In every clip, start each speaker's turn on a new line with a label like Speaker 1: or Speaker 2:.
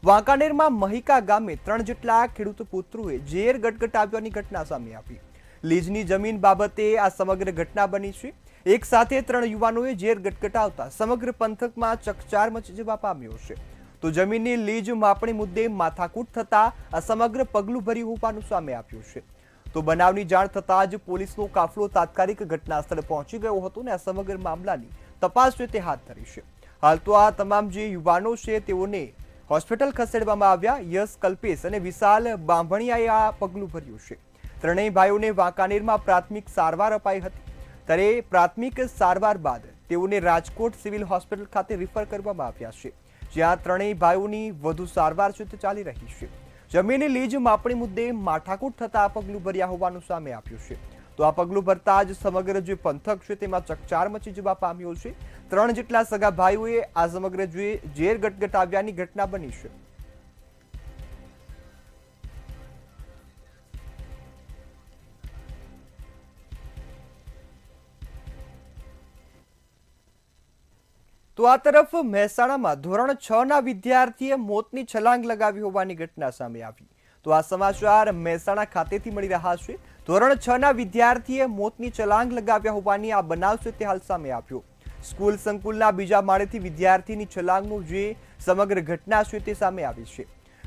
Speaker 1: વાંકાનેરમાં મહિકા ગામે 3 જેટલા ખેડૂત પુત્રોએ ઝેર ગટગટાવ્યાની ઘટના સામે આવી। લીઝની જમીન બાબતે આ સમગ્ર ઘટના બની છે। એક સાથે 3 યુવાનોએ ઝેર ગટગટાવતા સમગ્ર પંથકમાં ચકચાર મચી જવા પામ્યો છે। તો જમીનની લીઝ માપણી મુદ્દે માથાકૂટ થતા આ સમગ્ર પગલું ભર્યું હોવાનું સામે આવ્યું છે। તો બનાવની જાણ થતાં જ પોલીસનો કાફલો તાત્કાલિક ઘટના સ્થળે પહોંચી ગયો હતો અને આ સમગ્ર મામલાની તપાસ છે તે હાથ ધરી છે। હાલ તો આ તમામ જે યુવાનો છે તેઓને હોસ્પિટલ ખસેડવામાં આવ્યા। યશ, કલ્પેશ અને વિશાલ બાંભણિયાએ આ પગલું ભર્યું છે। ત્રણેય ભાઈઓને વાંકાનેરમાં પ્રાથમિક સારવાર અપાઈ હતી, ત્યારે પ્રાથમિક સારવાર બાદ તેઓને રાજકોટ સિવિલ હોસ્પિટલ ખાતે રિફર કરવામાં આવ્યા છે, જ્યાં ત્રણેય ભાઈઓની વધુ સારવાર છે તે ચાલી રહી છે। જમીનની લીઝ માપણી મુદ્દે માથાકૂટ થતા આ પગલું ભર્યા હોવાનું સામે આવ્યું છે। તો આ પગલું ભરતા જ સમગ્ર જે પંથક છે તેમાં ચકચાર મચી જવા પામ્યો છે। 3 જેટલા સગા ભાઈઓએ આ સમગ્ર જે ઝેર ગટગટાવ્યાની ઘટના બની છે। તો આ તરફ મહેસાણામાં ધોરણ 6 ના વિદ્યાર્થીએ મોતની છલાંગ લગાવી હોવાની ઘટના સામે આવી। તો આ સમાચાર મહેસાણા ખાતેથી મળી રહ્યા છે। ધોરણ 6 ના વિદ્યાર્થીએ મોતની છલાંગ લગાવ્યા હોવાની આ બનાવ છે તે હાલ સામે આવ્યો। સ્કૂલ સંકુલના બીજા માળેથી વિદ્યાર્થીની છલાંગનું જે સમગ્ર ઘટના છે તે સામે આવી છે।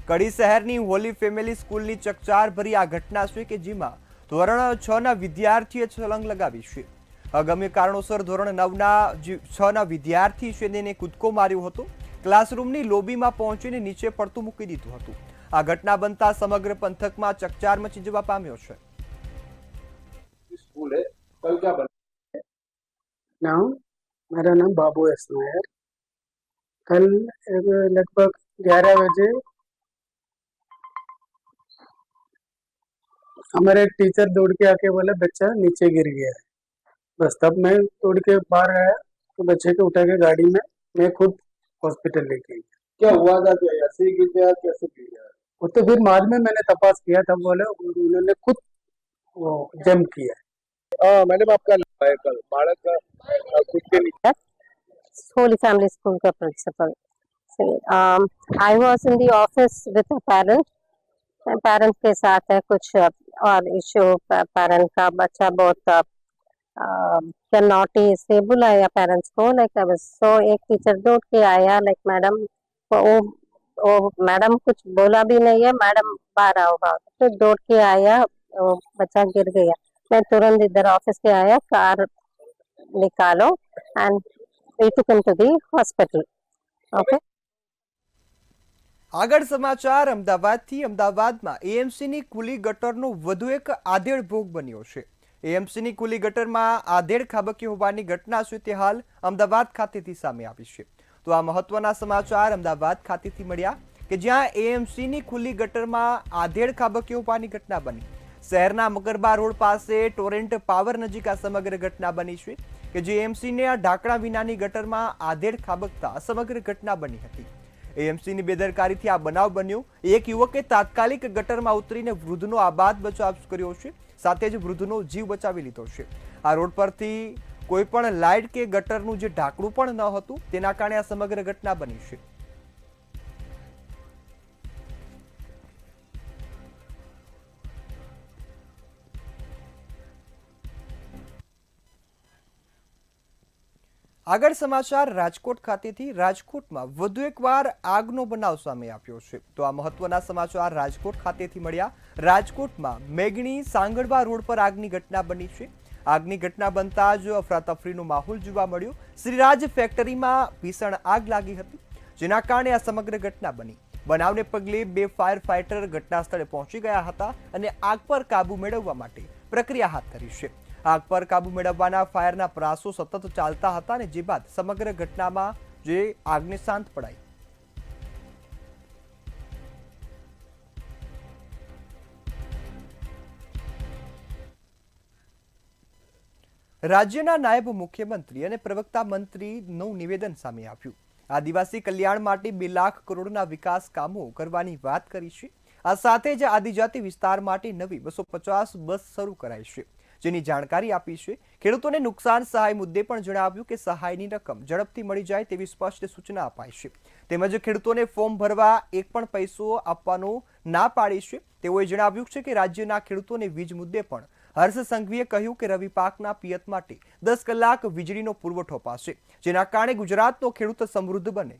Speaker 1: કડી શહેરની હોલી ફેમિલી સ્કૂલની ચકચાર ભરી આ ઘટના છે કે જેમાં ધોરણ 6 ના વિદ્યાર્થીએ છલાંગ લગાવી છે। અગમ્ય કારણોસર ધોરણ 9 ના 6 ના વિદ્યાર્થી છે તેને કૂદકો માર્યો હતો। ક્લાસરૂમની લોબીમાં પહોંચીને નીચે પડતું મૂકી દીધું હતું। આ ઘટના બનતા સમગ્ર પંથકમાં ચકચાર મચી જવા પામ્યો છે।
Speaker 2: स्कूल है, कल क्या बना?
Speaker 3: नाउ मेरा नाम बाबू एस नायर। कल लगभग 11 बजे हमारे एक टीचर दौड़ के आके बोले बच्चा नीचे गिर गया है। बस तब मैं दौड़ के बाहर आया तो बच्चे को उठा के गाड़ी में मैं खुद हॉस्पिटल लेके गया।
Speaker 2: क्या हुआ था? क्या ऐसे ही गिर गया? कैसे गिर गया?
Speaker 3: वो तो फिर बाद में मैंने तपास किया, तब बोले उन्होंने खुद वो जंप किया।
Speaker 2: मैडम आपका नाम है कल बालक का खुद के लिए
Speaker 4: Holy Family School का principal. So, I was in the office with a parent. Parents के साथ है कुछ और इशू। पेरेंट का बच्चा बहुत क्या नॉटी से बुलाया पेरेंट्स को। लाइक सो एक टीचर दौड़ के आया, लाइक मैडम वो मैडम कुछ बोला भी नहीं है, मैडम बाहर आओ बाहर। तो दौड़ के आया, वो बच्चा गिर गया। मैं तुरंत इधर ऑफिस के आया, कार निकालो and we took him to the hospital. Okay.
Speaker 1: આગળ સમાચાર અમદાવાદથી। અમદાવાદમાં એએમસીની ખુલ્લી ગટરનો વધુ એક આધેડ ભોગ બન્યો છે। એએમસીની ખુલ્લી ગટરમાં આધેડ ખાબકી હોવાની ઘટના છે તે હાલ અમદાવાદ ખાતેથી સામે આવી છે। તો આ મહત્વના સમાચાર અમદાવાદ ખાતેથી મળ્યા કે જ્યાં એએમસીની ખુલ્લી ગટરમાં આધેડ ખાબકી હોવાની ઘટના બની। શહેરના મકરબા રોડ પાસે ટોરેન્ટ પાવર નજીક આ સમગ્ર ઘટના બની છે કે જે એએમસીને આ ઢાંકણા વિનાની ગટરમાં આધેડ ખાબકતા સમગ્ર ઘટના બની હતી। એએમસીની બેદરકારીથી આ બનાવ બન્યો। એક યુવકે તાત્કાલિક ગટરમાં ઉતરીને વૃદ્ધનો આબાદ બચાવ કર્યો છે, સાથે જ વૃદ્ધનો જીવ બચાવી લીધો છે। આ રોડ પરથી કોઈ પણ લાઇટ કે ગટરનું જે ઢાંકણું પણ ન હતું તેના કારણે આ સમગ્ર ઘટના બની છે। આગળ સમાચાર રાજકોટ ખાતેથી। રાજકોટમાં વધુ એકવાર આગનો બનાવ સામે આવ્યો છે। તો આ મહત્વના સમાચાર રાજકોટ ખાતેથી મળ્યા। રાજકોટમાં મેઘણી સાંગળવા રોડ પર આગની ઘટના બની છે। આગની ઘટના બનતા જ અફરાતફરીનો માહોલ જોવા મળ્યો। શ્રીરાજ ફેક્ટરીમાં ભીષણ આગ લાગી હતી, જેના કારણે આ સમગ્ર ઘટના બની। બનાવને પગલે 2 ફાયર ફાઇટર ઘટના સ્થળે પહોંચી ગયા હતા અને આગ પર કાબુ મેળવવા માટે પ્રક્રિયા હાથ ધરી છે। આગ પર કાબુ મેળવવાના ફાયરના પ્રયાસો સતત ચાલતા હતા અને જે બાદ સમગ્ર ઘટનામાં જે આગને શાંત પડાઈ। રાજ્યના નાયબ મુખ્યમંત્રી અને પ્રવક્તા મંત્રીનું નિવેદન સામે આવ્યું। આદિવાસી કલ્યાણ માટે 2 લાખ કરોડના વિકાસ કામો કરવાની વાત કરી છે। આ સાથે જ આદિજાતિ વિસ્તાર માટે નવી 250 બસ શરૂ કરાઈ છે, જેની જાણકારી આપી છે। ખેડૂતોને નુકસાન સહાય મુદ્દે પણ જણાવ્યું કે સહાયની રકમ ઝડપથી મળી જાય તેવી સ્પષ્ટ સૂચના અપાઈ છે। તેમજ ખેડૂતોને ફોર્મ ભરવા એક પણ પૈસો આપવાનો ના પાડી છે। તેઓએ જણાવ્યું છે કે રાજ્યના ખેડૂતોને વીજ મુદ્દે પણ હર્ષ સંઘવીએ કહ્યું કે રવિ પાકના પિયત માટે 10 કલાક વીજળીનો પુરવઠો અપાશે, જેના કારણે ગુજરાતનો ખેડૂત સમૃદ્ધ બને।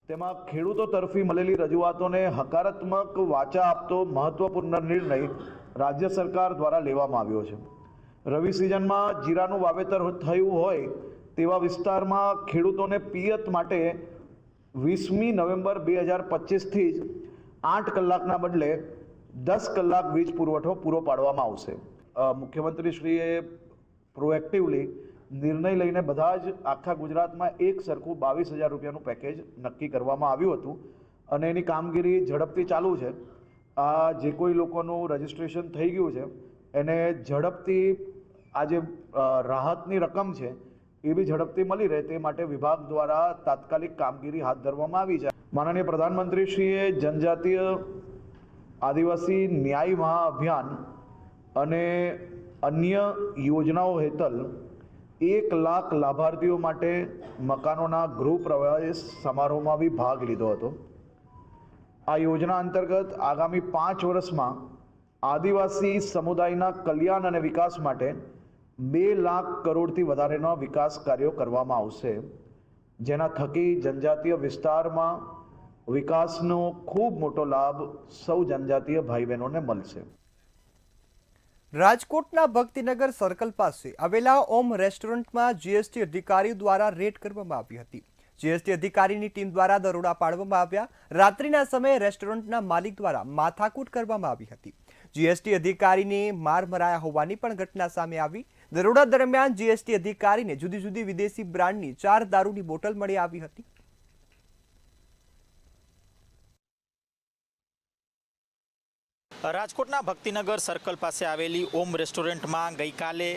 Speaker 5: તેમાં ખેડૂતો તરફી મળેલી રજૂઆતોને હકારાત્મક વાચા આપતો મહત્વપૂર્ણ નિર્ણય રાજ્ય સરકાર દ્વારા લેવામાં આવ્યો છે। રવિ સિઝનમાં જીરાનું વાવેતર થયું હોય તેવા વિસ્તારમાં ખેડૂતોને પિયત માટે 20મી નવેમ્બર 2025થી જ 8 કલાકના બદલે 10 કલાક વીજ પુરવઠો પૂરો પાડવામાં આવશે। મુખ્યમંત્રીશ્રીએ પ્રોએક્ટિવલી નિર્ણય લઈને બધા જ આખા ગુજરાતમાં એક સરખું 22,000 રૂપિયાનું પેકેજ નક્કી કરવામાં આવ્યું હતું અને એની કામગીરી ઝડપથી ચાલુ છે। આ જે કોઈ લોકોનું રજિસ્ટ્રેશન થઈ ગયું છે એને ઝડપથી આ જે રાહતની રકમ છે એ બી ઝડપથી મળી રહે તે માટે વિભાગ દ્વારા તાત્કાલિક કામગીરી હાથ ધરવામાં આવી છે। માનનીય પ્રધાનમંત્રીશ્રીએ જનજાતીય આદિવાસી ન્યાય મહાઅભિયાન અને અન્ય યોજનાઓ હેઠળ 1 લાખ લાભાર્થીઓ માટે મકાનોના ગૃહ પ્રવેશ સમારોહમાં બી ભાગ લીધો હતો। આ યોજના અંતર્ગત આગામી 5 વર્ષમાં આદિવાસી સમુદાયના કલ્યાણ અને વિકાસ માટે 2 લાખ કરોડથી વધારેના વિકાસ કાર્યો કરવામાં આવશે, જેના થકી જનજાતીય વિસ્તારમાં વિકાસનો ખૂબ મોટો લાભ સૌ જનજાતીય ભાઈ બહેનોને મળશે।
Speaker 1: રાજકોટના ભક્તિનગર સર્કલ પાસે આવેલા ઓમ રેસ્ટોરન્ટમાં જીએસટી અધિકારીઓ દ્વારા રેડ કરવામાં આવી હતી। જીએસટી અધિકારીની ટીમ દ્વારા દરોડા પાડવામાં આવ્યા। રાત્રિના સમયે રેસ્ટોરન્ટના માલિક દ્વારા માથાકૂટ કરવામાં આવી હતી। જીએસટી અધિકારીને માર મરાયા હોવાની પણ ઘટના સામે આવી। દરોડા દરમિયાન જીએસટી અધિકારીને જુદી જુદી વિદેશી બ્રાન્ડની 4 દારૂની બોટલ મળી આવી હતી।
Speaker 6: રાજકોટના ભક્તિનગર સર્કલ પાસે આવેલી ઓમ રેસ્ટોરન્ટમાં ગઈકાલે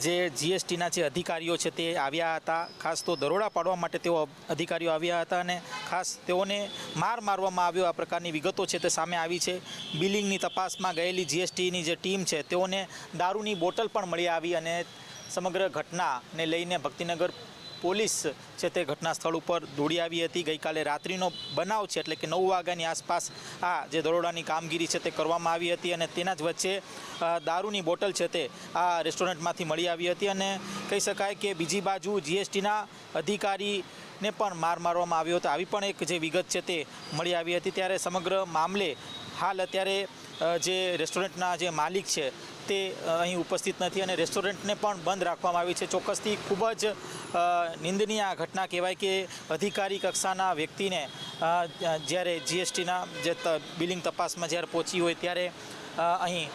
Speaker 6: જે જીએસટીના જે અધિકારીઓ છે તે આવ્યા હતા। ખાસ તો દરોડા પાડવા માટે તેઓ અધિકારીઓ આવ્યા હતા અને ખાસ તેઓને મારવામાં આવ્યો આ પ્રકારની વિગતો છે તે સામે આવી છે। બિલિંગની તપાસમાં ગયેલી જીએસટીની જે ટીમ છે તેઓને દારૂની બોટલ પણ મળી આવી અને સમગ્ર ઘટનાને લઈને ભક્તિનગર પોલીસ છે તે ઘટના સ્થળ ઉપર દોડી આવી હતી। ગઈકાલે રાત્રિનો બનાવ છે એટલે કે 9 વાગ્યાની આસપાસ આ જે દરોડાની કામગીરી છે તે કરવામાં આવી હતી અને તેના જ વચ્ચે દારૂની બોટલ છે તે આ રેસ્ટોરન્ટમાંથી મળી આવી હતી અને કહી શકાય કે બીજી બાજુ જીએસટીના અધિકારીને પણ મારવામાં આવ્યો હતો। આવી પણ એક જે વિગત છે તે મળી આવી હતી। ત્યારે સમગ્ર મામલે હાલ અત્યારે જે રેસ્ટોરન્ટના જે માલિક છે તે અહીં ઉપસ્થિત નથી અને રેસ્ટોરન્ટને પણ બંધ રાખવામાં આવી છે। ચોક્કસથી ખૂબ જ નિંદનીય ઘટના કહેવાય કે અધિકારી કક્ષાના વ્યક્તિને જ્યારે જીએસટીના જે બિલિંગ તપાસમાં જ્યારે પહોંચી હોય ત્યારે અહીં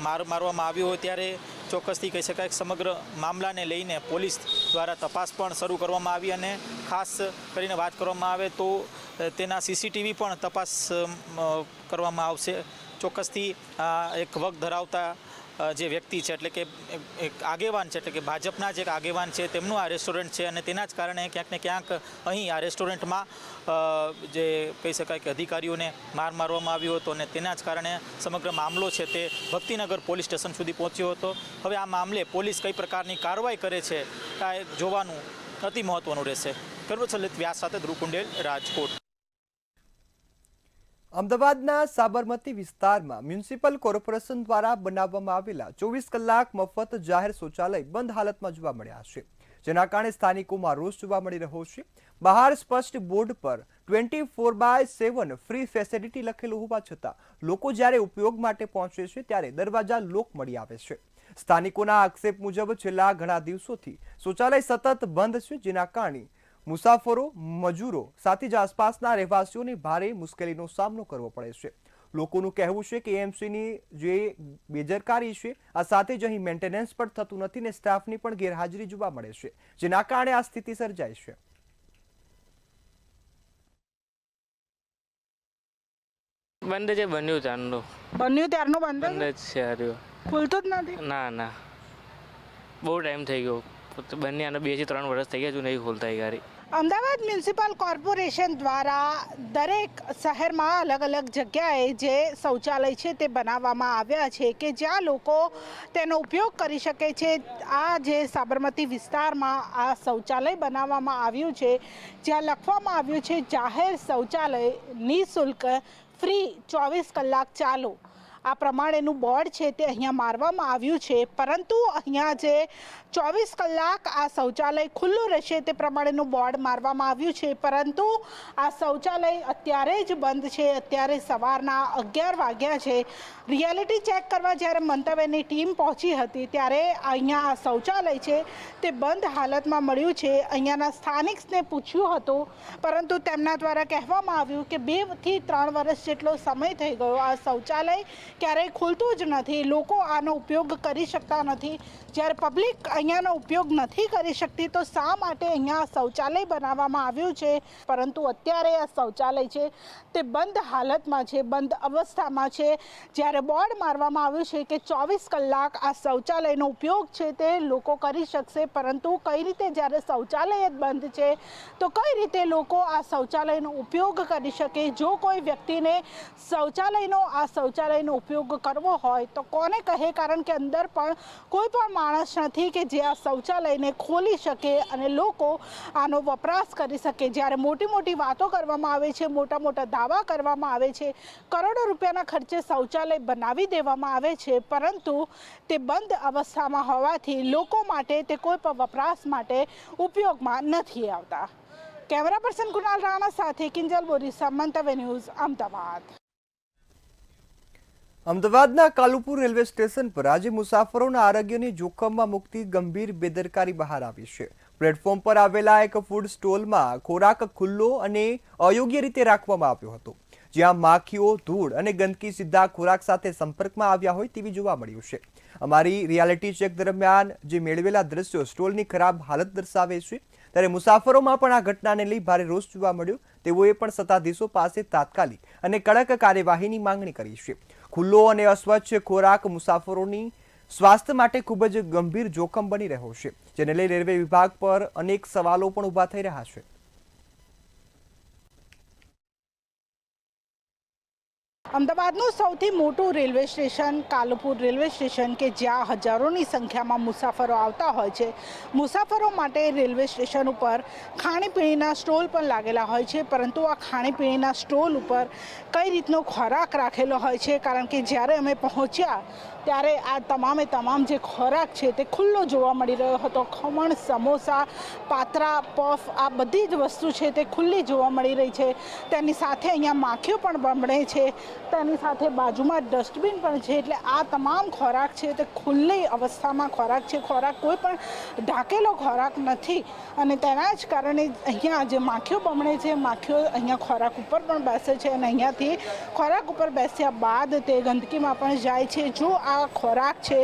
Speaker 6: મારવામાં આવ્યો હોય ત્યારે ચોક્કસથી કહી શકાય કે સમગ્ર મામલાને લઈને પોલીસ દ્વારા તપાસ પણ શરૂ કરવામાં આવી અને ખાસ કરીને વાત કરવામાં આવે તો તેના સીસીટીવી પણ તપાસ કરવામાં આવશે। ચોક્કસથી એક વગ ધરાવતા જે વ્યક્તિ છે એટલે કે એક આગેવાન છે એટલે કે ભાજપના જે એક આગેવાન છે તેમનું આ રેસ્ટોરન્ટ છે અને તેના જ કારણે ક્યાંક ને ક્યાંક અહીં આ રેસ્ટોરન્ટમાં જે કહી શકાય કે અધિકારીઓને મારવામાં આવ્યો હતો અને તેના જ કારણે સમગ્ર મામલો છે તે ભક્તિનગર પોલીસ સ્ટેશન સુધી પહોંચ્યો હતો। હવે આ મામલે પોલીસ કઈ પ્રકારની કાર્યવાહી કરે છે આ જોવાનું અતિ મહત્વનું રહેશે। કર્મચલિત વ્યાસ સાથે ધ્રુવ કુંડેલ, રાજકોટ।
Speaker 1: અમદાવાદના સાબરમતી વિસ્તારમાં મ્યુનિસિપલ કોર્પોરેશન દ્વારા બનાવવામાં આવેલા 24 કલાક મફત જાહેર શૌચાલય બંધ હાલતમાં જોવા મળ્યા છે, જેના કારણે સ્થાનિકોમાં રોષ જોવા મળી રહ્યો છે। બહાર સ્પષ્ટ બોર્ડ પર 24/7 ફ્રી ફેસિલિટી લખેલું હોવા છતાં લોકો જ્યારે ઉપયોગ માટે પહોંચે છે ત્યારે દરવાજા લોક મળી આવે છે। સ્થાનિકોના આક્ષેપ મુજબ છેલ્લા ઘણા દિવસોથી શૌચાલય સતત બંધ છે, જેના કારણે મુસાફરો, મજૂરો સાથે જ આસપાસના રહેવાસીઓને ભારે મુશ્કેલીનો સામનો કરવો પડે છે। લોકોનું કહેવું છે કે એએમસીની જે બેદરકારી છે આ સાથે જ અહીં મેન્ટેનન્સ પણ થતું નથી ને સ્ટાફની પણ ગેરહાજરી જોવા મળે છે, જેના કારણે આ સ્થિતિ સર્જાય છે।
Speaker 7: બંધ છે, બન્યું ત્યારનું બંધ જ છે હાર્યું,
Speaker 8: ખુલતું જ નથી।
Speaker 7: ના બહુ ટાઈમ થઈ ગયો, બંને આને 2 થી 3 વર્ષ થઈ ગયા, હજુ નહીં ખોલતા એ ગાડી।
Speaker 8: અમદાવાદ મ્યુનિસિપલ કોર્પોરેશન દ્વારા દરેક શહેરમાં અલગ અલગ જગ્યાએ જે શૌચાલય છે તે બનાવવામાં આવ્યા છે કે જ્યાં લોકો તેનો ઉપયોગ કરી શકે છે. આ જે સાબરમતી વિસ્તારમાં આ શૌચાલય બનાવવામાં આવ્યું છે, જ્યાં લખવામાં આવ્યું છે જાહેર શૌચાલય નિઃશુલ્ક ફ્રી 24 કલાક ચાલુ. આ પ્રમાણેનું બોર્ડ છે તે અહીંયા મારવામાં આવ્યું છે, પરંતુ અહીંયા જે 24 કલાક આ શૌચાલય ખુલ્લું રહેશે તે પ્રમાણેનું બોર્ડ મારવામાં આવ્યું છે, પરંતુ આ શૌચાલય અત્યારે જ બંધ છે. અત્યારે સવારના 11 વાગ્યા છે. રિયાલિટી ચેક કરવા જ્યારે મંતવ્યની ટીમ પહોંચી હતી ત્યારે અહીંયા આ શૌચાલય છે તે બંધ હાલતમાં મળ્યું છે. અહીંયાના સ્થાનિકને પૂછ્યું હતું, પરંતુ તેમના દ્વારા કહેવામાં આવ્યું કે 2 થી 3 વર્ષ જેટલો સમય થઈ ગયો આ શૌચાલય ક્યારેય ખુલતું જ નથી. લોકો આનો ઉપયોગ કરી શકતા નથી. જ્યારે પબ્લિક અહીંયાનો ઉપયોગ નથી કરી શકતી તો શા માટે અહીંયા શૌચાલય બનાવવામાં આવ્યું છે? પરંતુ અત્યારે આ શૌચાલય છે તે બંધ હાલતમાં છે, બંધ અવસ્થામાં છે. જ્યારે બોર્ડ મારવામાં આવ્યું છે કે 24 કલાક આ શૌચાલયનો ઉપયોગ છે તે લોકો કરી શકશે, પરંતુ કઈ રીતે જ્યારે શૌચાલય જ બંધ છે તો કઈ રીતે લોકો આ શૌચાલયનો ઉપયોગ કરી શકે? જો કોઈ વ્યક્તિને શૌચાલયનો ઉપયોગ કરવો હોય તો કોને કહે? કારણ કે અંદર પણ કોઈ પણ માણસ નથી કે જે આ શૌચાલયને ખોલી શકે અને લોકો આનો વપરાશ કરી શકે. જ્યારે મોટી મોટી વાતો કરવામાં આવે છે, મોટા મોટા દાવા કરવામાં આવે છે, કરોડો રૂપિયાના ખર્ચે શૌચાલય બનાવી દેવામાં આવે છે, પરંતુ તે બંધ અવસ્થામાં હોવાથી લોકો માટે તે કોઈ પણ વપરાશ માટે ઉપયોગમાં નથી આવતા. કેમેરા પર્સન કુણાલ રાણા સાથે કિંજલ બોરીસા, મંતવ્ય ન્યૂઝ, અમદાવાદ.
Speaker 1: અમદાવાદના કાલુપુર રેલવે સ્ટેશન પર આજે મુસાફરોના આરોગ્યને જોખમમાં મૂકતી ગંભીર બેદરકારી બહાર આવી છે. પ્લેટફોર્મ પર આવેલા એક ફૂડ સ્ટોલમાં ખોરાક ખુલ્લો અને અયોગ્ય રીતે રાખવામાં આવ્યો હતો, જ્યાં માખીઓ, ધૂળ અને ગંદકી સીધા ખોરાક સાથે સંપર્કમાં આવ્યા હોય તેવી જોવા મળ્યું છે. અમારી રિયાલિટી ચેક દરમિયાન જે મેળવેલા દ્રશ્યો સ્ટોલની ખરાબ હાલત દર્શાવે છે, ત્યારે મુસાફરોમાં પણ આ ઘટનાને લઈ ભારે રોષ જોવા મળ્યો. તેઓએ પણ સત્તાધીશો પાસે તાત્કાલિક અને કડક કાર્યવાહીની માંગણી કરી છે. ખુલ્લો અને અસ્વચ્છ ખોરાક મુસાફરોની સ્વાસ્થ્ય માટે ખૂબ જ ગંભીર જોખમ બની રહ્યો છે, જેને લઈ રેલવે વિભાગ પર અનેક સવાલો પણ ઊભા થઈ રહ્યા છે.
Speaker 8: અમદાવાદનું સૌથી મોટું railway station Kalupur railway station, કે જ્યાં હજારોની સંખ્યામાં મુસાફરો આવતા હોય છે. મુસાફરો માટે રેલવે સ્ટેશન ઉપર ખાણીપીણીના સ્ટોલ પણ લાગેલા હોય છે, પરંતુ આ ખાણીપીણીના સ્ટોલ ઉપર કઈ રીતનો ખોરાક રાખેલો હોય છે? કારણ કે જ્યારે અમે પહોંચ્યા ત્યારે આ તમામ જે ખોરાક છે તે ખુલ્લો જોવા મળી રહ્યો હતો. ખમણ, સમોસા, પાત્રા, પફ, આ બધી જ વસ્તુ છે તે ખુલ્લી જોવા મળી રહી છે. તેની સાથે અહીંયા માખીઓ પણ બમણે છે, તેની સાથે બાજુમાં ડસ્ટબિન પણ છે. એટલે આ તમામ ખોરાક છે તે ખુલ્લી અવસ્થામાં ખોરાક છે. ખોરાક કોઈ પણ ઢાંકેલો ખોરાક નથી, અને તેના જ કારણે અહીંયા જે માખીઓ બમણે છે, માખીઓ અહીંયા ખોરાક ઉપર પણ બેસે છે, અને અહીંયાથી ખોરાક ઉપર બેસ્યા બાદ તે ગંદકીમાં પણ જાય છે. જો આ ખોરાક છે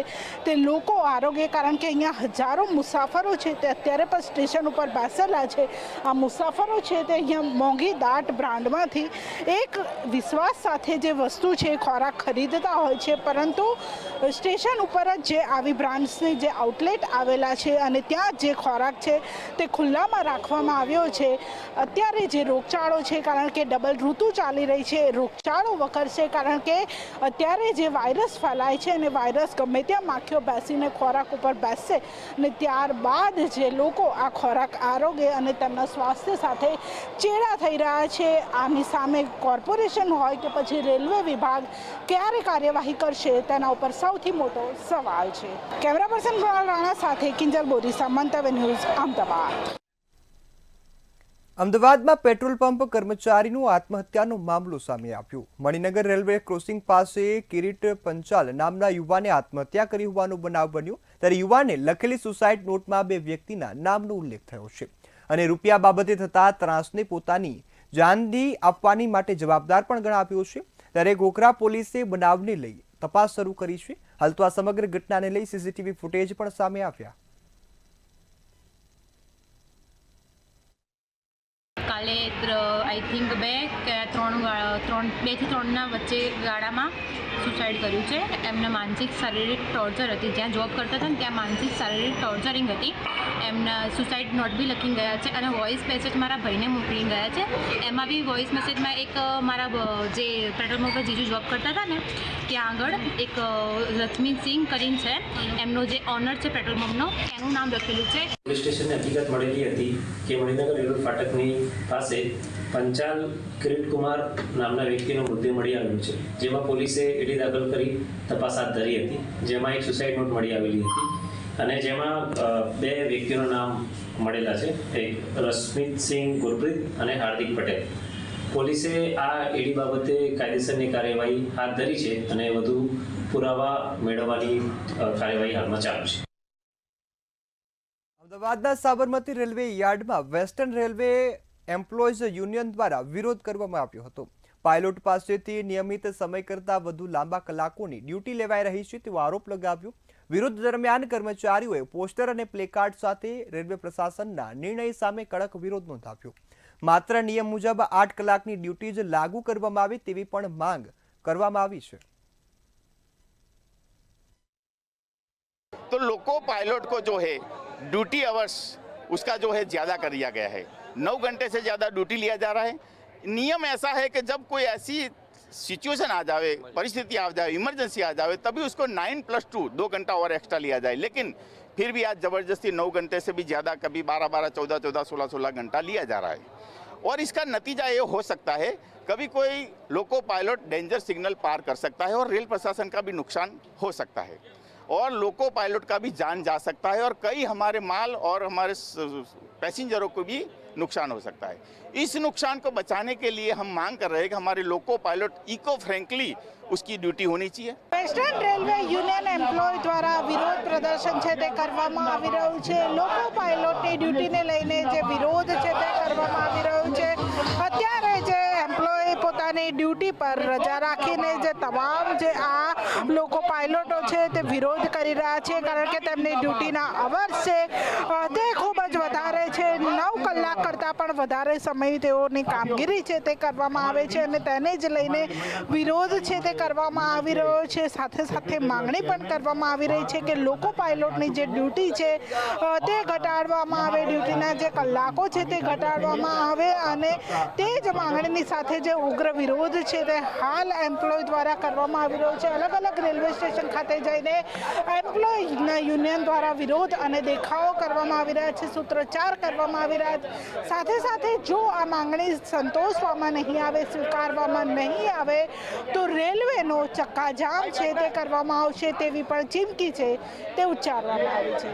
Speaker 8: તે લોકો આરોગ્ય, કારણ કે અહીંયા હજારો મુસાફરો છે તે અત્યારે પણ સ્ટેશન ઉપર બેસેલા છે. આ મુસાફરો છે તે અહીંયા મોંઘી દાટ બ્રાન્ડમાંથી એક વિશ્વાસ સાથે જે વસ્તુ છે ખોરાક ખરીદતા હોય છે, પરંતુ સ્ટેશન ઉપર જ જે આવી બ્રાન્ડ્સની જે આઉટલેટ આવેલા છે અને ત્યાં જે ખોરાક છે તે ખુલ્લામાં રાખવામાં આવ્યો છે. અત્યારે જે રોગચાળો છે, કારણ કે ડબલ ઋતુ ચાલી રહી છે, રોગચાળો વકરશે, કારણ કે અત્યારે જે વાયરસ ફેલાય છે અને વાયરસ ગમે ત્યાં માખીઓ બેસીને ખોરાક ઉપર બેસશે અને ત્યારબાદ જે લોકો આ ખોરાક આરોગ્ય અને તેમના સ્વાસ્થ્ય સાથે ચેડા થઈ રહ્યા છે. આની સામે કોર્પોરેશન હોય કે પછી રેલવે વિભાગ ક્યારે કાર્યવાહી કરશે તેના ઉપર સૌથી મોટો સવાલ છે. કેમેરા પર્સન કુણાલ રાણા સાથે કિંજલ બોરીસા, મંતવ્ય ન્યૂઝ, અમદાવાદ.
Speaker 1: અમદાવાદમાં પેટ્રોલ પંપ કર્મચારીનું આત્મહત્યાનો મામલો સામે આવ્યો. મણિનગર રેલવે ક્રોસિંગ પાસે કિરીટ પંચાલ નામના યુવાને આત્મહત્યા કરી હોવાનો બનાવ બન્યો. ત્યારે યુવાને લખેલી સુસાઇડ નોટમાં 2 વ્યક્તિના નામનો ઉલ્લેખ થયો છે અને રૂપિયા બાબતે થતા ત્રાસને પોતાની જાનથી આપવાની માટે જવાબદાર પણ ગણાવ્યો છે. ત્યારે ગોખરા પોલીસે બનાવને લઈ તપાસ શરૂ કરી છે. હાલ તો આ સમગ્ર ઘટનાને લઈ સીસીટીવી ફૂટેજ પણ સામે આવ્યા.
Speaker 9: કાલે આઈ થિંક 2 કે 3 વચ્ચે ગાળામાં સુસાઇડ કર્યું છે. એમને માનસિક શારીરિક ટોર્ચર હતી. જ્યાં જોબ કરતા હતા ને ત્યાં માનસિક શારીરિક ટોર્ચરિંગ હતી. એમના સુસાઇડ નોટ બી લખીને ગયા છે અને વોઇસ મેસેજ મારા ભાઈને મોકલીને ગયા છે. એમાં બી વોઇસ મેસેજમાં એક મારા જે પેટ્રોલ પંપ પર જીજુ જોબ કરતા હતા ને ત્યાં આગળ એક લક્ષ્મીસિંહ કરીને છે, એમનો જે ઓનર છે પેટ્રોલ પંપનો, એનું નામ લખેલું છે.
Speaker 10: પોલીસ સ્ટેશનને હકીકત મળેલી હતી કે મણિનગર રેલવે ફાટકની પાસે પંચાલ કિરીટકુમાર નામના વ્યક્તિનો મૃતદેહ મળી આવ્યો છે. જેમાં પોલીસે એડી દાખલ કરી તપાસ હાથ ધરી હતી. જેમાં એક સુસાઇડ નોટ મળી આવેલી હતી અને જેમાં 2 વ્યક્તિઓના નામ મળેલા છે, એક રશ્મિતસિંહ ગુરપ્રીત અને હાર્દિક પટેલ. પોલીસે આ એડી બાબતે કાયદેસરની કાર્યવાહી હાથ ધરી છે અને વધુ પુરાવા મેળવવાની કાર્યવાહી હાલમાં ચાલુ છે.
Speaker 1: અમદાવાદના સાબરમતી રેલવે યાર્ડમાં વેસ્ટર્ન રેલવે એમ્પ્લોઈઝ યુનિયન દ્વારા વિરોધ કરવામાં આવ્યો હતો. પાયલોટ પાસેથી નિયમિત સમય કરતાં વધુ લાંબા કલાકોની ડ્યુટી લેવાઈ રહી છે તેવો આરોપ લગાવ્યો. વિરોધ દરમિયાન કર્મચારીઓએ પોસ્ટર અને પ્લેકાર્ડ સાથે રેલવે પ્રશાસનના નિર્ણય સામે કડક વિરોધ નોંધાવ્યો. માત્ર નિયમ મુજબ 8 કલાકની ડ્યુટી જ લાગુ કરવામાં આવે તેવી પણ માંગ કરવામાં આવી છે.
Speaker 11: तो लोको पायलट को जो है ड्यूटी आवर्स उसका जो है ज़्यादा कर दिया गया है. 9 घंटे से ज़्यादा ड्यूटी लिया जा रहा है. नियम ऐसा है कि जब कोई ऐसी सिचुएशन आ जावे, परिस्थिति आ जाए, इमरजेंसी आ जावे, तभी उसको 9+2 2 घंटा और एक्स्ट्रा लिया जाए. लेकिन फिर भी आज ज़बरदस्ती 9 घंटे से भी ज़्यादा, कभी 12-12, 14-14, 16-16 घंटा लिया जा रहा है. और इसका नतीजा ये हो सकता है, कभी कोई लोको पायलट डेंजर सिग्नल पार कर सकता है और रेल प्रशासन का भी नुकसान हो सकता है और लोको पायलट का भी जान जा सकता है और कई हमारे माल और हमारे पैसेंजरों को भी नुकसान हो सकता है. इस नुकसान को बचाने के लिए हम मांग कर रहे हैं कि हमारे लोको पायलट इको फ्रेंकली उसकी ડ્યુટી હોની चाहिए.
Speaker 8: વેસ્ટર્ન રેલવે યુનિયન એમ્પ્લોય દ્વારા વિરોધ પ્રદર્શન છે તે કરવામાં આવી રહ્યું છે. લોકો પાયલોટની ડ્યુટીને લઈને જે વિરોધ છે તે કરવામાં આવી રહ્યું છે. અત્યારે જે એમ્પ્લોય પોતાની ડ્યુટી પર રજા રાખીને જે તમામ જે આ લોકો પાયલોટો છે તે વિરોધ કરી રહ્યા છે, કારણ કે તેમની ડ્યુટીના અવર્સ છે તે ખૂબ જ વધારે છે. 9 કલાક કરતાં પણ વધારે સમય તેઓની કામગીરી છે તે કરવામાં આવે છે અને તેને જ લઈને વિરોધ છે તે કરવામાં આવી રહ્યો છે. સાથે સાથે માંગણી પણ કરવામાં આવી રહી છે કે લોકો પાયલોટની જે ડ્યુટી છે તે ઘટાડવામાં આવે, ડ્યુટીના જે કલાકો છે તે ઘટાડવામાં આવે અને તે જ માંગણીની સાથે જે ઉગ્ર વિરોધ છે તે હાલ એમ્પ્લોય દ્વારા કરવામાં આવી રહ્યો છે. અલગ અલગ રેલવે સ્ટેશન ખાતે જઈને એમ્પ્લોયના યુનિયન દ્વારા વિરોધ અને દેખાવો કરવામાં આવી રહ્યા છે, સૂત્રોચ્ચાર કરવામાં આવી રહ્યા છે. સાથે સાથે જો આ માંગણી સંતોષવામાં નહીં આવે, સ્વીકારવામાં નહીં આવે તો રેલવેનો ચક્કાજામ છે તે કરવામાં આવશે તેવી પણ ચીમકી છે તે ઉચ્ચારવામાં આવી છે.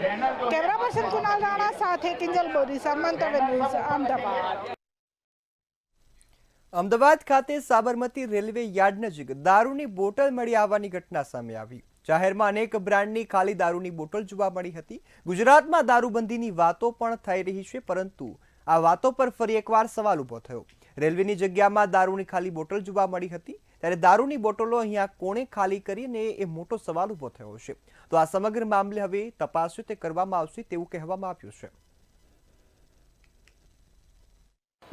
Speaker 8: કેમેરા પર્સન કુનાલ રાણા સાથે કિંજલ બોરીસા, મંતવ્ય ન્યૂઝ, અમદાવાદ.
Speaker 1: અમદાવાદ ખાતે સાબરમતી રેલવે યાર્ડ નજીક દારૂની બોટલ મળી આવવાની ઘટના સામે આવી. જાહેરમાં અનેક બ્રાન્ડની ખાલી દારૂની બોટલ જોવા મળી હતી. ગુજરાતમાં દારૂબંધીની વાતો પણ થઈ રહી છે, પરંતુ આ વાતો પર ફરી એકવાર સવાલ ઊભો થયો. રેલવેની જગ્યામાં દારૂની ખાલી બોટલ જોવા મળી હતી, ત્યારે દારૂની બોટલો અહીંયા કોણે ખાલી કરીને એ મોટો સવાલ ઊભો થયો છે. તો આ સમગ્ર મામલે હવે તપાસ તે કરવામાં આવશે તેવું કહેવામાં આવ્યું છે.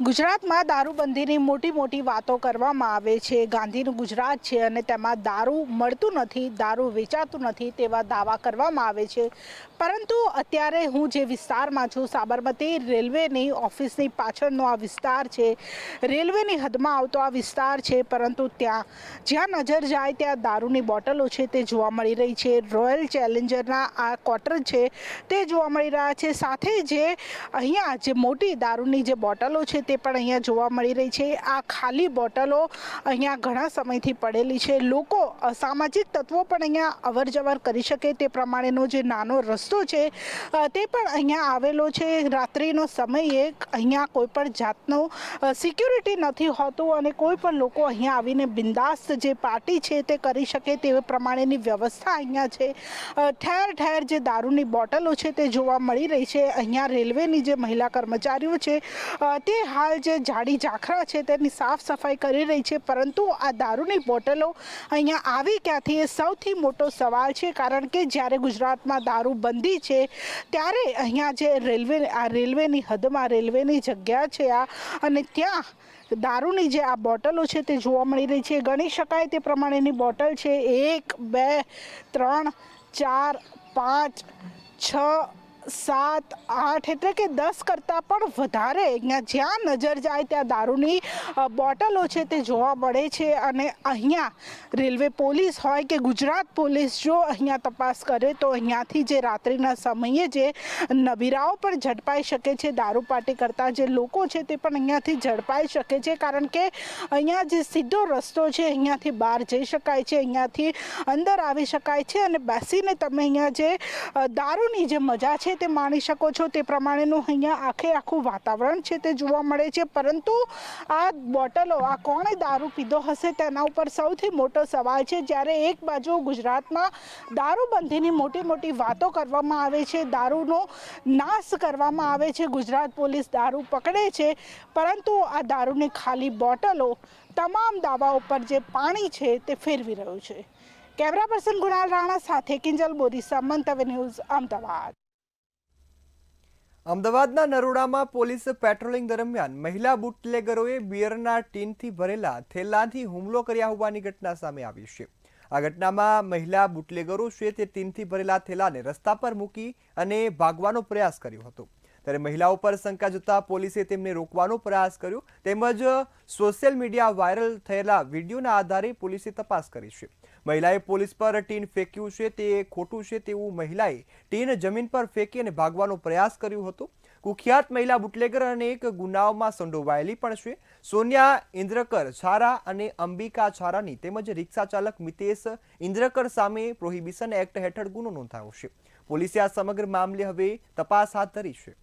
Speaker 8: ગુજરાતમાં દારૂબંધીની મોટી મોટી વાતો કરવામાં આવે છે. ગાંધીનું ગુજરાત છે અને તેમાં દારૂ મળતું નથી, દારૂ વેચાતું નથી તેવા દાવા કરવામાં આવે છે. પરંતુ અત્યારે હું જે વિસ્તારમાં છું, સાબરમતી રેલવેની ઓફિસની પાછળનો આ વિસ્તાર છે, રેલવેની હદમાં આવતો આ વિસ્તાર છે, પરંતુ ત્યાં જ્યાં નજર જાય ત્યાં દારૂની બોટલો છે તે જોવા મળી રહી છે. રોયલ ચેલેન્જરના આ ક્વાર્ટર છે તે જોવા મળી રહ્યા છે. સાથે જે અહીંયા જે મોટી દારૂની જે બોટલો છે તે પણ અહીંયા જોવા મળી રહી છે. આ ખાલી બોટલો અહીંયા ઘણા સમયથી પડેલી છે. લોકો અસામાજિક તત્વો પણ અહીંયા અવર જવર કરી શકે તે પ્રમાણેનો જે નાનો રસ્તો છે તે પણ અહીંયા આવેલો છે. રાત્રિનો સમયે અહીંયા કોઈ પણ જાતનો સિક્યુરિટી નથી હોતું અને કોઈ પણ લોકો અહીંયા આવીને બિંદાસ્ત જે પાર્ટી છે તે કરી શકે તે પ્રમાણેની વ્યવસ્થા અહીંયા છે. ઠેર ઠેર જે દારૂની બોટલો છે તે જોવા મળી રહી છે. અહીંયા રેલવેની જે મહિલા કર્મચારીઓ છે તે હાલ જે જાડી ઝાખરા છે તેની સાફ સફાઈ કરી રહી છે, પરંતુ આ દારૂની બોટલો અહીંયા આવી ક્યાંથી એ સૌથી મોટો સવાલ છે, કારણ કે જ્યારે ગુજરાતમાં દારૂબંધી છે ત્યારે અહીંયા જે રેલવેની હદમાં રેલવેની જગ્યા છે અને ત્યાં દારૂની જે આ બોટલો છે તે જોવા મળી રહી છે. ગણી શકાય તે પ્રમાણેની બોટલ છે 1 2 3 4 5 6 7 8 એટલે કે 10 કરતાં પણ વધારે અહીંયા જ્યાં નજર જાય ત્યાં દારૂની બોટલો છે તે જોવા મળે છે. અને અહીંયા રેલવે પોલીસ હોય કે ગુજરાત પોલીસ જો અહીંયા તપાસ કરે તો અહીંયાથી જે રાત્રિના સમયે જે નબીરાઓ પણ ઝડપાઈ શકે છે, દારૂ પાર્ટી કરતા જે લોકો છે તે પણ અહીંયાથી ઝડપાઈ શકે છે, કારણ કે અહીંયા જે સીધો રસ્તો છે અહીંયાથી બહાર જઈ શકાય છે, અહીંયાથી અંદર આવી શકાય છે અને બેસીને તમે અહીંયા જે દારૂની જે મજા છે તે માણી શકો છો. તે પ્રમાણેનું અહીંયા આખું વાતાવરણ છે તે જોવા મળે છે. પરંતુ આ બોટલો આ કોણે દારૂ પીધો હશે તેના ઉપર સૌથી મોટો સવાલ છે. જ્યારે એક બાજુ ગુજરાતમાં દારૂબંધીની મોટી વાતો કરવામાં આવે છે, દારૂનો નાશ કરવામાં આવે છે, ગુજરાત પોલીસ દારૂ પકડે છે, પરંતુ આ દારૂની ખાલી બોટલો તમામ દાવાઓ પર જે પાણી છે તે ફેરવી રહ્યું છે. કેમેરા પર્સન ગુણાલ રાણા સાથે કિંજલ બોરીસા, મંતવ્ય ન્યૂઝ, અમદાવાદ.
Speaker 1: અમદાવાદના નરોડામાં પોલીસ પેટ્રોલિંગ દરમિયાન મહિલા બુટલેગરોએ બિયરના ટીનથી ભરેલા થેલાથી હુમલો કર્યા હોવાની ઘટના સામે આવી છે. આ ઘટનામાં મહિલા બુટલેગરો છે તે ટીનથી ભરેલા થેલાને રસ્તા પર મૂકી અને ભાગવાનો પ્રયાસ કર્યો હતો. ત્યારે મહિલાઓ પર શંકા જતા પોલીસે તેમને રોકવાનો પ્રયાસ કર્યો, તેમજ સોશિયલ મીડિયા વાયરલ થયેલા વિડીયોના આધારે પોલીસે તપાસ કરી છે. મહિલાએ પોલીસ પર ટીન ફેંક્યું છે તે ખોટું છે તેવું મહિલાએ ટીન જમીન પર ફેંકી અને ભાગવાનો પ્રયાસ કર્યો હતો. કુખ્યાત મહિલા બુટલેગર અનેક ગુનાઓમાં સંડોવાયેલી પણ છે. સોનિયા ઇન્દ્રકર છારા અને અંબિકા છારાની તેમજ રિક્ષા ચાલક મિતેશ ઇન્દ્રકર સામે પ્રોહિબિશન એક્ટ હેઠળ ગુનો નોંધાયો છે. પોલીસે આ સમગ્ર મામલે હવે તપાસ હાથ ધરી છે.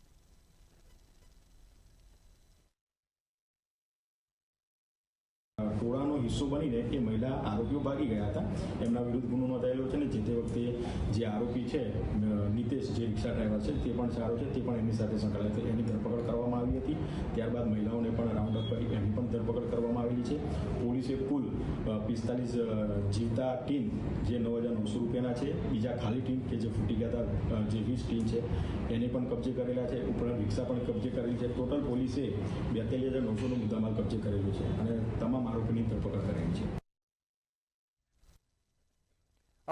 Speaker 12: ટોળાનો હિસ્સો બનીને એ મહિલા આરોપીઓ ભાગી ગયા હતા. એમના વિરુદ્ધ ગુનો નોંધાયેલો છે ને જે તે વખતે જે આરોપી છે નિતેશ, જે રિક્ષા ડ્રાઈવર છે તે પણ સારો છે, તે પણ એમની સાથે સંકળાયેલ છે. એની ધરપકડ કરવામાં આવી હતી. ત્યારબાદ મહિલાઓને પણ રાઉન્ડ અપ કરી એની પણ ધરપકડ કરવામાં આવેલી છે. પોલીસે કુલ 45 જીવતા ટીન જે 9,900 રૂપિયાના છે, બીજા ખાલી ટીન કે જે ફૂટી ગયા હતા જે 20 ટીન છે એને પણ કબજે કરેલા છે. ઉપરાંત રિક્ષા પણ કબજે કરેલી છે. ટોટલ પોલીસે 42,900નો મુદ્દામાલ કબજે કરેલો છે અને તમામ આરોપીની ધરપકડ કરેલી છે.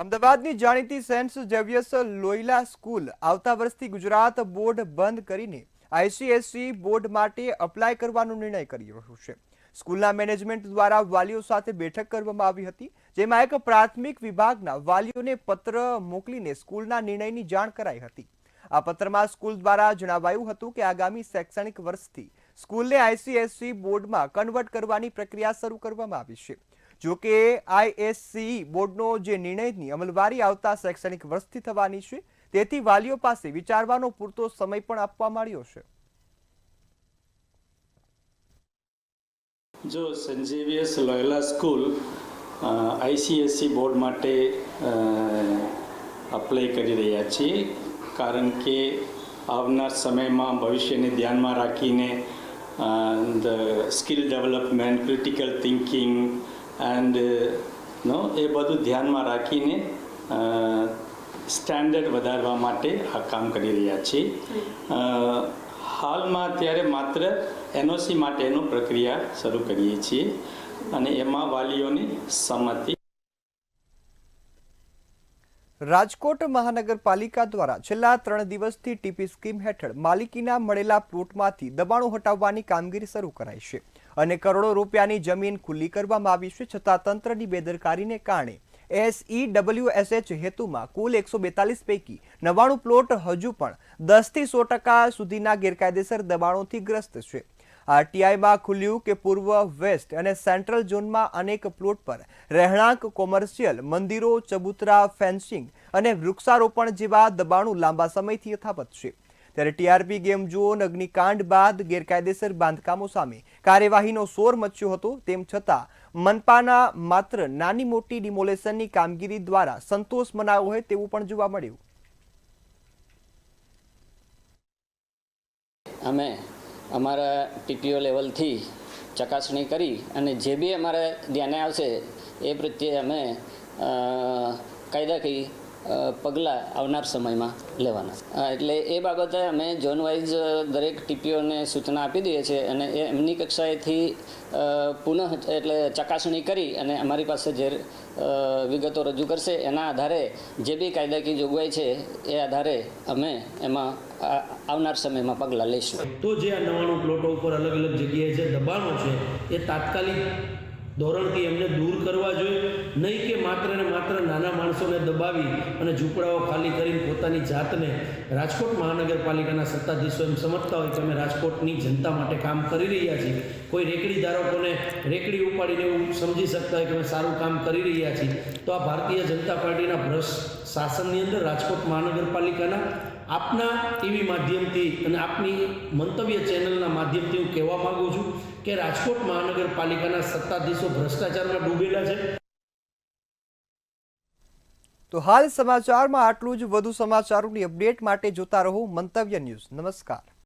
Speaker 1: અમદાવાદની જાણીતી સેન્ટ ઝેવિયર્સ લોયલા સ્કૂલ આવતા વર્ષથી ગુજરાત બોર્ડ બંધ કરીને ICSE બોર્ડ માટે અપ્લાય કરવાનો નિર્ણય કરી રહ્યું છે. સ્કૂલના મેનેજમેન્ટ દ્વારા વાલીઓ સાથે બેઠક કરવામાં આવી હતી, જેમાં એક પ્રાથમિક વિભાગના વાલીઓને પત્ર મોકલીને સ્કૂલના નિર્ણયની જાણ કરાઈ હતી. આ પત્રમાં સ્કૂલ દ્વારા જણાવાયું હતું કે આગામી શૈક્ષણિક વર્ષથી સ્કૂલને ICSE બોર્ડમાં કન્વર્ટ કરવાની પ્રક્રિયા શરૂ કરવામાં આવી છે. જો કે ISCE બોર્ડનો જે નિર્ણયની અમલવારી આવતા શૈક્ષણિક વર્ષથી થવાની છે, તેથી વાલીઓ પાસે વિચારવાનો પૂરતો સમય પણ આપવામાં આવ્યો છે.
Speaker 13: જો saint Xavier's Loyola school ICSE board માટે અપ્લાય કરી રહ્યા છીએ, કારણ કે આવનાર સમયમાં ભવિષ્યને ધ્યાનમાં રાખીને the skill development, critical thinking and એ બધું ધ્યાનમાં રાખીને સ્ટેન્ડર્ડ વધારવા માટે આ કામ કરી રહ્યા છીએ. હાલમાં અત્યારે માત્ર NOC માટેનું પ્રક્રિયા શરૂ કરીએ છીએ અને એમાં વાલીઓની સંમતિ.
Speaker 1: રાજકોટ મહાનગરપાલિકા દ્વારા છેલ્લા 3 દિવસથી ટીપી સ્કીમ હેઠળ માલિકીના મળેલા પ્લોટમાંથી દબાણો હટાવવાની કામગીરી શરૂ કરાઈ છે અને કરોડો રૂપિયાની જમીન ખુલ્લી કરવામાં આવી છે. છતાં તંત્રની બેદરકારીને કારણે SEWSH હેતુમાં કુલ 142 પૈકી 99 પ્લોટ હજુ પણ 10 થી 100% સુધીના ગેરકાયદેસર દબાણોથી ગ્રસ્ત છે. RTIમાં ખુલ્યું કે પૂર્વ, વેસ્ટ અને સેન્ટ્રલ ઝોનમાં અનેક પ્લોટ પર રહેણાંક, કોમર્શિયલ, મંદિરો, ચબૂતરા, ફેન્સિંગ અને વૃક્ષારોપણ જેવા દબાણો લાંબા સમયથી યથાવત છે. ત્યારે TRP ગેમ ઝોન અગ્નિકાંડ બાદ ગેરકાયદેસર બાંધકામો સામે કાર્યવાહીનો શોર મચ્યો હતો. તેમ છતાં મનપાના માત્ર નાની મોટી ડિમોલેશનની કામગીરી દ્વારા સંતોષ મનાયો હોય તેવું પણ જોવા મળ્યું.
Speaker 14: અમે અમારા ટીપીઓ લેવલથી ચકાસણી કરી અને જે બી અમારે ધ્યાને આવશે એ પ્રત્યે અમે કાયદાકીય પગલાં આવનાર સમયમાં લેવાના. એટલે એ બાબતે અમે ઝોન વાઇઝ દરેક ટીપીઓને સૂચના આપી દઈએ છીએ અને એ એમની કક્ષાએથી પુનઃ એટલે ચકાસણી કરી અને અમારી પાસે જે વિગતો રજૂ કરશે એના આધારે જે બી કાયદાકીય જોગવાઈ છે એ આધારે અમે એમાં આવનાર સમયમાં પગલાં લઈશું.
Speaker 15: તો જે આ 99 પ્લોટો ઉપર અલગ અલગ જગ્યાએ જે દબાણો છે એ તાત્કાલિક ધોરણથી એમને દૂર કરવા જોઈએ, નહીં કે માત્ર ને માત્ર નાના માણસોને દબાવી અને ઝૂંપડાઓ ખાલી કરીને પોતાની જાતને રાજકોટ મહાનગરપાલિકાના સત્તાધીશો એમ સમજતા હોય કે અમે રાજકોટની જનતા માટે કામ કરી રહ્યા છીએ. કોઈ રેકડી ધારકોને રેકડી ઉપાડીને એવું સમજી શકતા હોય કે અમે સારું કામ કરી રહ્યા છીએ. તો આ ભારતીય જનતા પાર્ટીના ભ્રષ્ટ શાસનની અંદર રાજકોટ મહાનગરપાલિકાના આપના ટીવી માધ્યમથી અને આપની મંતવ્ય ચેનલના માધ્યમથી હું કહેવા માગું છું કે રાજકોટ મહાનગરપાલિકાના સત્તાધીશો ભ્રષ્ટાચારમાં ડૂબેલા છે.
Speaker 1: તો હાલ સમાચારમાં આટલું જ. વધુ સમાચારોની અપડેટ માટે જોતા રહો મંતવ્ય ન્યૂઝ. નમસ્કાર.